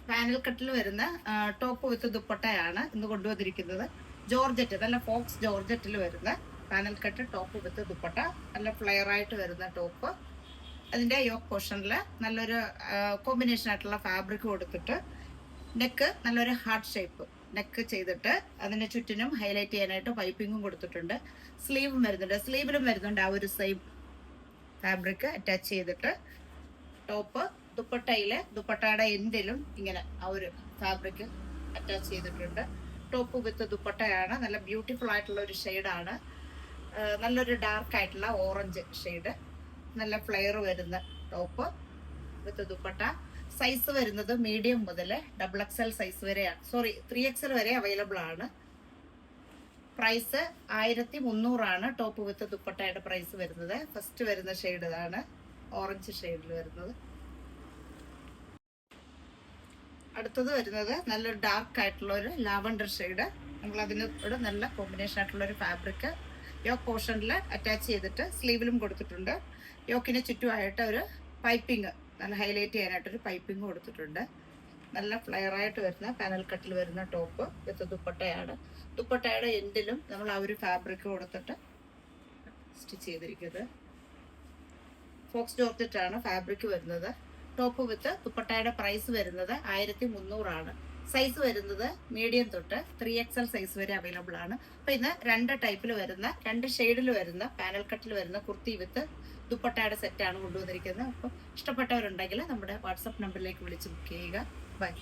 Panel കട്ടിൽ വരുന്ന top വിത്ത് ദുപ്പട്ടയാണ് ഇന്ന് കൊണ്ടുവന്നിരിക്കുന്നത്. ജോർജറ്റ്, നല്ല ഫോക്സ് ജോർജറ്റിൽ വരുന്ന പാനൽ കട്ട് ടോപ്പ് വിത്ത് ദുപ്പട്ട, നല്ല ഫ്ലെയർ ആയിട്ട് വരുന്ന ടോപ്പ്. അതിൻ്റെ യോക്ക് പോർഷനിൽ നല്ലൊരു കോമ്പിനേഷൻ ആയിട്ടുള്ള ഫാബ്രിക് കൊടുത്തിട്ട് നെക്ക് നല്ലൊരു ഹാർട്ട് ഷേപ്പ് നെക്ക് ചെയ്തിട്ട് അതിന് ചുറ്റിനും ഹൈലൈറ്റ് ചെയ്യാനായിട്ട് പൈപ്പിങ്ങും കൊടുത്തിട്ടുണ്ട്. സ്ലീവും വരുന്നുണ്ട്, സ്ലീവിലും വരുന്നുണ്ട് ആ ഒരു സെയിം ഫാബ്രിക് അറ്റാച്ച് ചെയ്തിട്ട്. ടോപ്പ് ദുപ്പട്ടയുടെ എൻഡിലും ഇങ്ങനെ ആ ഒരു ഫാബ്രിക് അറ്റാച്ച് ചെയ്തിട്ടുണ്ട്. ടോപ്പ് വിത്ത് ദുപ്പട്ടയാണ്, നല്ല ബ്യൂട്ടിഫുൾ ആയിട്ടുള്ള ഒരു ഷെയ്ഡാണ്. നല്ലൊരു ഡാർക്ക് ആയിട്ടുള്ള ഓറഞ്ച് ഷെയ്ഡ്, നല്ല ഫ്ലെയർ വരുന്ന ടോപ്പ് വിത്ത് ദുപ്പട്ട. സൈസ് വരുന്നത് മീഡിയം മുതൽ XXL സൈസ് വരെയാണ്, 3XL വരെ അവൈലബിൾ ആണ്. പ്രൈസ് 1300 ടോപ്പ് വിത്ത് ദുപ്പട്ടയുടെ പ്രൈസ് വരുന്നത്. ഫസ്റ്റ് വരുന്ന ഷെയ്ഡ് ഇതാണ്, ഓറഞ്ച് ഷെയ്ഡിൽ വരുന്നത്. അടുത്തത് വരുന്നത് നല്ലൊരു ഡാർക്ക് ആയിട്ടുള്ള ഒരു ലാവണ്ടർ ഷെയ്ഡ്. നമ്മൾ അതിനോട് നല്ല കോമ്പിനേഷൻ ആയിട്ടുള്ള ഒരു ഫാബ്രിക് യോക്ക് പോർഷനിൽ അറ്റാച്ച് ചെയ്തിട്ട് സ്ലീവിലും കൊടുത്തിട്ടുണ്ട്. യോക്കിന് ചുറ്റുമായിട്ട് ഒരു പൈപ്പിംഗ്, നല്ല ഹൈലൈറ്റ് ചെയ്യാനായിട്ടൊരു പൈപ്പിംഗ് കൊടുത്തിട്ടുണ്ട്. നല്ല ഫ്ലെയർ ആയിട്ട് വരുന്ന പാനൽ കട്ടിൽ വരുന്ന ടോപ്പ് വിത്ത് ദുപ്പട്ടയാണ്. ദുപ്പട്ടയുടെ എൻഡിലും നമ്മൾ ആ ഒരു ഫാബ്രിക് കൊടുത്തിട്ട് സ്റ്റിച്ച് ചെയ്തിരിക്കുന്നത്. ഫോക്സ് ജോർജറ്റാണ് ഫാബ്രിക് വരുന്നത്. ടോപ്പ് വിത്ത് ദുപ്പട്ടയുടെ പ്രൈസ് വരുന്നത് 1300. സൈസ് വരുന്നത് മീഡിയം തൊട്ട് 3XL സൈസ് വരെ അവൈലബിൾ ആണ്. അപ്പോൾ ഇന്ന് 2 ടൈപ്പിൽ വരുന്ന 2 ഷെയ്ഡിൽ വരുന്ന പാനൽ കട്ടിൽ വരുന്ന കുർത്തി വിത്ത് ദുപ്പട്ടയുടെ സെറ്റാണ് കൊണ്ടുവന്നിരിക്കുന്നത്. അപ്പോൾ ഇഷ്ടപ്പെട്ടവരുണ്ടെങ്കിൽ നമ്മുടെ വാട്സപ്പ് നമ്പറിലേക്ക് വിളിച്ച് ബുക്ക് ചെയ്യുക. ബൈ.